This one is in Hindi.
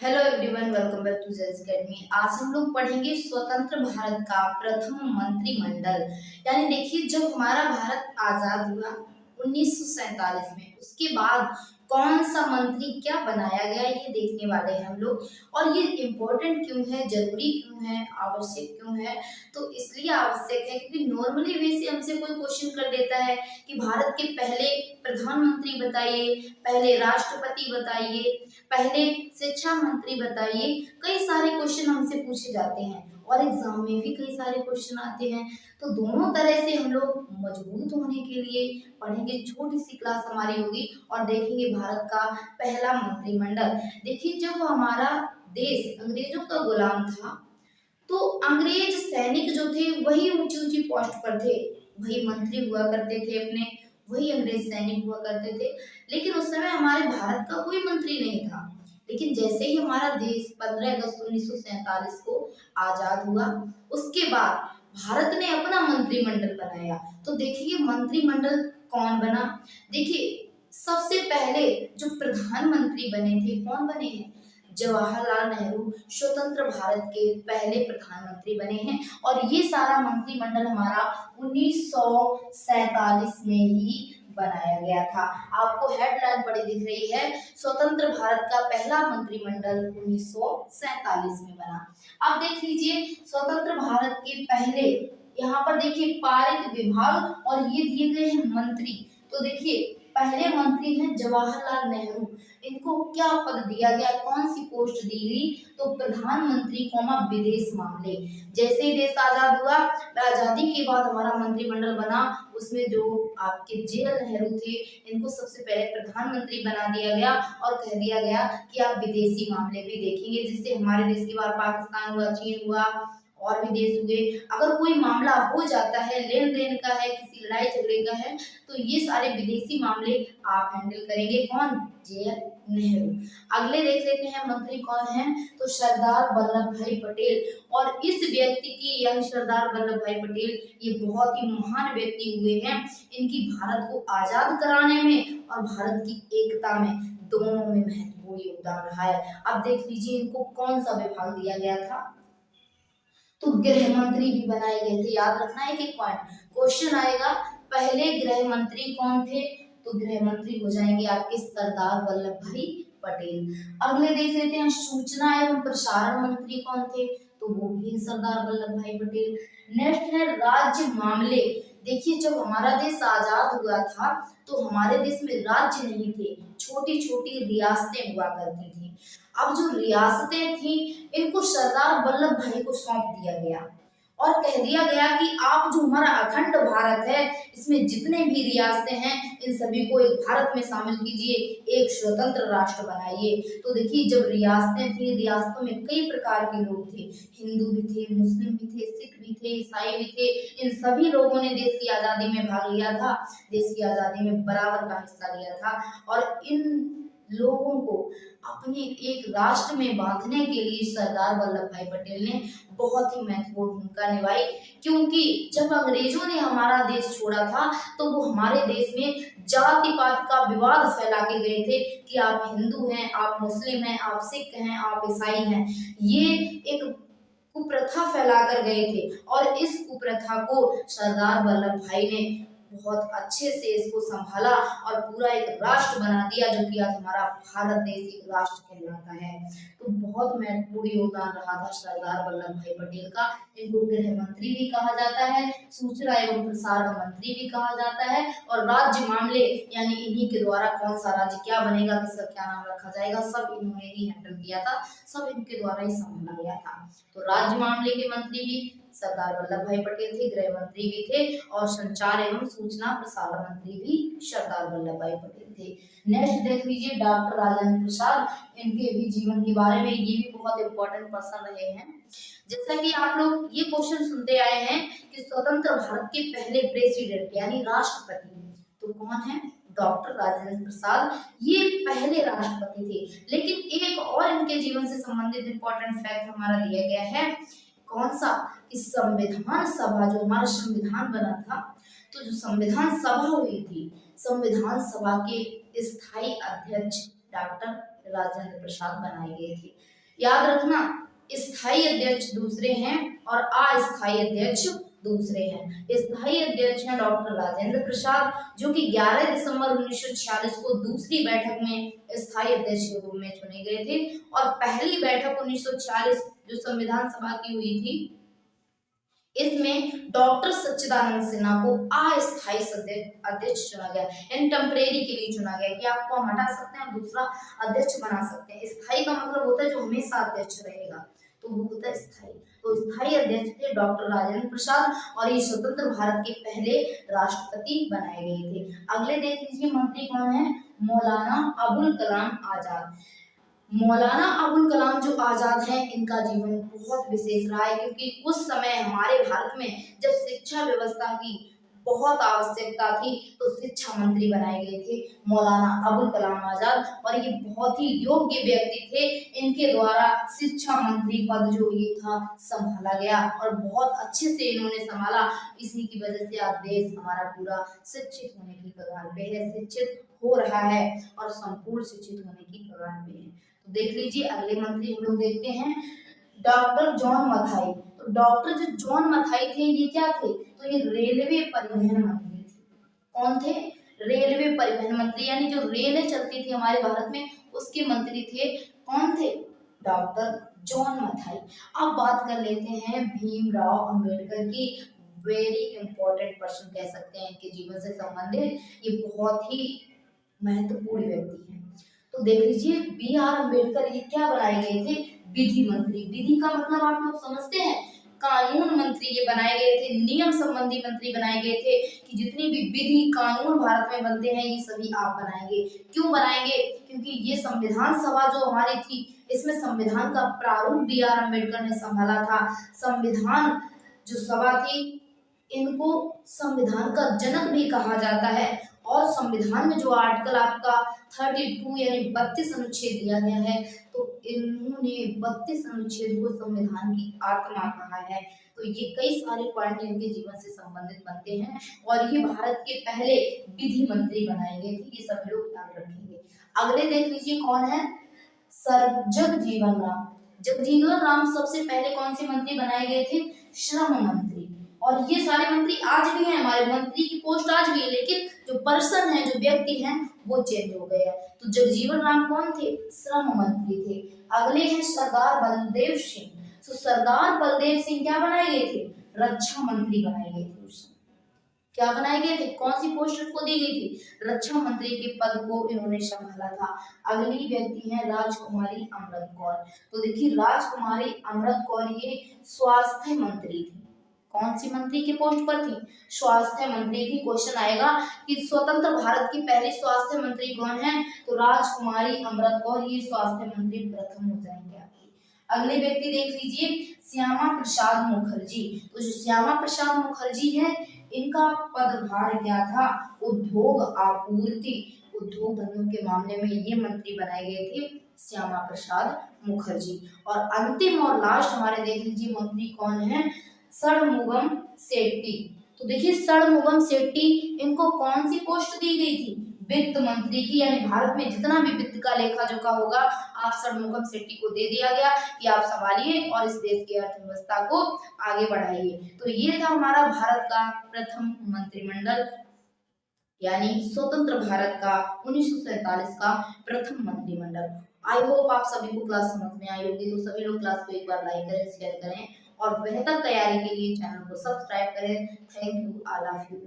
Hello everyone, welcome back to Jes academy. आज हम लोग पढ़ेंगे स्वतंत्र भारत का प्रथम मंत्रिमंडल। यानी देखिए, जब हमारा भारत आजाद हुआ 1947 में, उसके बाद कौन सा मंत्री क्या बनाया गया ये देखने वाले हैं हम लोग। और ये इम्पोर्टेंट क्यों है, जरूरी क्यों है, आवश्यक क्यों है। तो इसलिए आवश्यक है क्योंकि नॉर्मली वे से हमसे कोई क्वेश्चन कर देता है कि भारत के पहले प्रधानमंत्री बताइए, पहले राष्ट्रपति बताइए, पहले शिक्षा मंत्री बताइए। कई सारे क्वेश्चन हमसे पूछे जाते हैं और एग्जाम में भी कई सारे क्वेश्चन आते हैं। तो दोनों तरह से हम लोग मजबूत होने के लिए पढ़ेंगे। छोटी सी क्लास हमारी होगी और देखेंगे भारत का पहला मंत्रिमंडल। देखिए, जब हमारा देश अंग्रेजों का गुलाम था तो अंग्रेज सैनिक जो थे वही ऊंची ऊंची पोस्ट पर थे, वही मंत्री हुआ करते थे अपने, वही अंग्रेज सैनिक हुआ करते थे। लेकिन उस समय हमारे भारत का कोई मंत्री नहीं था। लेकिन जैसे ही हमारा देश 15 अगस्त 1947 को आजाद हुआ, उसके बाद भारत ने अपना मंत्रिमंडल बनाया। तो देखिए मंत्रिमंडल कौन बना। देखिए, सबसे पहले जो प्रधानमंत्री बने थे, कौन बने हैं? जवाहरलाल नेहरू स्वतंत्र भारत के पहले प्रधानमंत्री बने हैं। और ये सारा मंत्रिमंडल हमारा 1947 में ही बनाया गया था। आपको हेडलाइन पड़ी दिख रही है, स्वतंत्र भारत का पहला मंत्रिमंडल 1947 में बना। अब देख लीजिए, स्वतंत्र भारत के पहले यहाँ पर देखिए पारित विभाग और ये दिए गए हैं मंत्री। तो देखिए, पहले मंत्री हैं जवाहरलाल नेहरू। इनको क्या पद दिया गया, कौन सी पोस्ट दी गई? तो प्रधानमंत्री विदेश मामले। जैसे ही देश आजाद हुआ, आजादी के बाद हमारा मंत्रिमंडल बना, उसमें जो आपके जेएल नेहरू थे, इनको सबसे पहले प्रधानमंत्री बना दिया गया और कह दिया गया कि आप विदेशी मामले भी देखेंगे, जिससे हमारे देश के बाद पाकिस्तान हुआ, चीन हुआ और भी देश हुए। अगर कोई मामला हो जाता है, लेन देन का है, किसी लड़ाई झगड़े का है, तो ये सारे विदेशी मामले आप हैंडल करेंगे। कौन? जेएल नेहरू। अगले देख लेते हैं मंत्री कौन है, तो सरदार वल्लभ भाई पटेल। और इस व्यक्ति की, यानी सरदार वल्लभ भाई पटेल, ये बहुत ही महान व्यक्ति हुए हैं। इनकी भारत को आजाद कराने में और भारत की एकता में, दोनों में महत्वपूर्ण योगदान रहा है। अब देख लीजिए, इनको कौन सा विभाग दिया गया था? तो गृह मंत्री भी बनाए गए थे। याद रखना है, एक पॉइंट क्वेश्चन आएगा, पहले गृह मंत्री कौन थे? तो गृह मंत्री हो जाएंगे आपके सरदार वल्लभ भाई पटेल। अगले देख लेते हैं, सूचना एवं प्रसारण मंत्री कौन थे? तो वो भी है सरदार वल्लभ भाई पटेल। नेक्स्ट है राज्य मामले। देखिए, जब हमारा देश आजाद हुआ था तो हमारे देश में राज्य नहीं थे, छोटी छोटी रियासतें हुआ करती थी। अब जो रियासतें थी, इनको सरदार वल्लभ भाई को सौंप दिया गया और कह दिया गया कि आप जो हमारा अखंड भारत है, इसमें जितने भी रियासतें हैं, इन सभी को एक भारत में शामिल कीजिए, एक स्वतंत्र राष्ट्र बनाइए। तो देखिए, जब रियासतें थी, रियासतों में कई प्रकार के लोग थे, हिंदू भी थे, मुस्लिम भी थे, सिख भी थे, ईसाई भी थे। इन सभी लोगों ने देश की आजादी में भाग लिया था, देश की आजादी में बराबर का हिस्सा लिया था। और इन लोगों को अपने एक राष्ट्र में बांधने के लिए सरदार वल्लभ भाई पटेल ने बहुत ही महत्वपूर्ण भूमिका निभाई। क्योंकि जब अंग्रेजों ने हमारा देश छोड़ा था तो वो हमारे देश में जाति पात का विवाद फैला के गए थे कि आप हिंदू हैं, आप मुस्लिम हैं, आप सिख हैं, आप ईसाई हैं। ये एक कुप्रथा फैला कर गए थे और इस कुप्रथा को सरदार वल्लभ भाई ने बहुत अच्छे से इसको संभाला और पूरा एक राष्ट्र बना दिया, जो कि आज हमारा भारत देश एक राष्ट्र कहलाता है। तो बहुत महत्वपूर्ण योगदान रहा था सरदार वल्लभ भाई पटेल का। इनको गृह मंत्री भी कहा जाता है, सूचना एवं प्रसारण मंत्री भी कहा जाता है, और राज्य मामले, यानी इन्हीं के द्वारा कौन सा राज्य क्या बनेगा, किसका क्या नाम रखा जाएगा, सब इन्होंने ही हैंडल किया था, सब इनके द्वारा ही संभाला गया था। तो राज्य मामले के मंत्री भी सरदार वल्लभ भाई पटेल थे, गृह मंत्री भी थे, और संचार एवं सूचना प्रसारण मंत्री भी सरदार वल्लभ भाई पटेल थे। नेक्स्ट देख लीजिए, डॉक्टर राजेंद्र प्रसाद। इनके भी जीवन के बारे में, ये भी बहुत इंपॉर्टेंट पर्सन रहे हैं। जैसा कि आप लोग ये क्वेश्चन सुनते आए हैं कि स्वतंत्र भारत के पहले प्रेसिडेंट यानी राष्ट्रपति तो कौन है? डॉक्टर राजेंद्र प्रसाद। ये पहले राष्ट्रपति थे। लेकिन एक और इनके जीवन से संबंधित इंपॉर्टेंट फैक्ट हमारा दिया गया है। कौन सा? इस संविधान सभा, जो हमारा संविधान बना था, तो जो संविधान सभा हुई थी, संविधान सभा के स्थायी अध्यक्ष डॉक्टर राजेंद्र प्रसाद बनाए गए थे। याद रखना, स्थायी अध्यक्ष दूसरे हैं और अस्थायी अध्यक्ष दूसरे हैं। स्थायी अध्यक्ष हैं डॉक्टर राजेंद्र प्रसाद, जो कि 11 दिसंबर 1946 को दूसरी बैठक में स्थायी अध्यक्ष के रूप में चुने गए थे, और पहली बैठक 1940 जो संविधान सभा की हुई थी, इसमें डॉक्टर सच्चिदानंद सिन्हा को अस्थायी अध्यक्ष चुना गया, यानी टेम्परेरी के लिए चुना गया कि आपको हम हटा सकते हैं और दूसरा अध्यक्ष बना सकते हैं। स्थायी का मतलब होता है जो हमेशा अध्यक्ष रहेगा, तो वो होता है स्थायी। तो स्थायी अध्यक्ष थे डॉक्टर राजेंद्र प्रसाद, और ये स्वतंत्र भारत के पहले राष्ट्रपति बनाए गए थे। अगले देख लीजिए मंत्री कौन है, मौलाना अबुल कलाम आजाद। मौलाना अबुल कलाम जो आजाद हैं, इनका जीवन बहुत विशेष रहा है, क्योंकि उस समय हमारे भारत में जब शिक्षा व्यवस्था की बहुत आवश्यकता थी, तो शिक्षा मंत्री बनाए गए थे मौलाना अबुल कलाम आजाद, और ये बहुत ही योग्य व्यक्ति थे। इनके द्वारा शिक्षा मंत्री पद जो ये था संभाला गया, और बहुत अच्छे से इन्होंने संभाला। इसी की वजह से आज देश हमारा पूरा शिक्षित होने की कगार पे है, शिक्षित हो रहा है और संपूर्ण शिक्षित होने की कगार पे है। तो देख लीजिए अगले मंत्री हम लोग देखते हैं, डॉक्टर जॉन मथाई। तो डॉक्टर जो जॉन मथाई थे, ये क्या थे, तो ये रेलवे परिवहन मंत्री थे। कौन थे, रेलवे परिवहन मंत्री, यानी जो रेलें चलती थी हमारे भारत में उसके मंत्री थे। कौन थे, डॉक्टर जॉन मथाई। अब बात कर लेते हैं भीमराव अंबेडकर की। वेरी इंपॉर्टेंट पर्सन कह सकते हैं, इनके जीवन से संबंधित ये बहुत ही महत्वपूर्ण व्यक्ति हैं। तो देख लीजिए B.R. अम्बेडकर ये क्या बनाए गए थे, विधि मंत्री। विधि का मतलब आप लोग समझते हैं, कानून मंत्री ये बनाए गए थे, नियम संबंधी मंत्री बनाए गए थे, कि जितनी भी विधि कानून भारत में बनते हैं ये सभी आप बनाएंगे। क्यों बनाएंगे, क्योंकि ये संविधान सभा जो हमारी थी, इसमें संविधान का प्रारूप B.R. अम्बेडकर ने संभाला था। संविधान जो सभा थी, इनको संविधान का जनक भी कहा जाता है, और संविधान में जो आर्टिकल आपका 32 यानी 32 अनुच्छेद दिया गया है, तो इन्होंने 32 अनुच्छेद को संविधान की आत्मा कहा है। तो ये कई सारे पॉइंट इनके जीवन से संबंधित बनते हैं, और ये भारत के पहले विधि मंत्री बनाए गए थे, ये सभी लोग याद रखेंगे। अगले देख लीजिए कौन है, सर जगजीवन राम। जगजीवन राम सबसे पहले कौन से मंत्री बनाए गए थे, श्रम मंत्री। और ये सारे मंत्री आज भी हैं, हमारे मंत्री की पोस्ट आज भी है, लेकिन जो पर्सन है, जो व्यक्ति हैं, वो चेंज हो गए हैं। तो जगजीवन राम कौन थे, श्रम मंत्री थे। अगले हैं सरदार बलदेव सिंह। तो सरदार बलदेव सिंह क्या बनाए गए थे, रक्षा मंत्री बनाए गए थे। क्या बनाए गए थे, कौन सी पोस्ट इनको दी गई थी, रक्षा मंत्री के पद को इन्होंने संभाला था। अगली व्यक्ति है राजकुमारी अमृत कौर। तो देखिए राजकुमारी अमृत कौर ये स्वास्थ्य मंत्री थी। कौन सी मंत्री के पोस्ट पर थी, स्वास्थ्य मंत्री थी। क्वेश्चन आएगा कि स्वतंत्र भारत की पहली स्वास्थ्य मंत्री कौन है, तो राजकुमारी अमृत कौर ये स्वास्थ्य मंत्री प्रथम हो जाएंगे आपकी। अगले व्यक्ति देख लीजिए श्यामा प्रसाद मुखर्जी। तो जो श्यामा प्रसाद मुखर्जी है, इनका पदभार क्या था, उद्योग आपूर्ति, उद्योग धंधों के मामले में ये मंत्री बनाए गए थे श्यामा प्रसाद मुखर्जी। और अंतिम और लास्ट हमारे देख लीजिए मंत्री कौन है, षणमुगम सेट्टी। तो देखिए षणमुगम सेट्टी, इनको कौन सी पोस्ट दी गई थी, वित्त मंत्री की, यानी भारत में जितना भी वित्त का लेखा जोखा होगा आप षणमुगम सेट्टी को दे दिया गया कि आप संभालिए और इस देश की अर्थव्यवस्था को आगे बढ़ाइए। तो ये था हमारा भारत का प्रथम मंत्रिमंडल, यानी स्वतंत्र भारत का 1947 का प्रथम मंत्रिमंडल। आई होप आप सभी को क्लास समझ में आई होगी। तो सभी लोग क्लास को एक बार लाइक करें, शेयर करें, और बेहतर तैयारी के लिए चैनल को सब्सक्राइब करें। Thank you, all of you.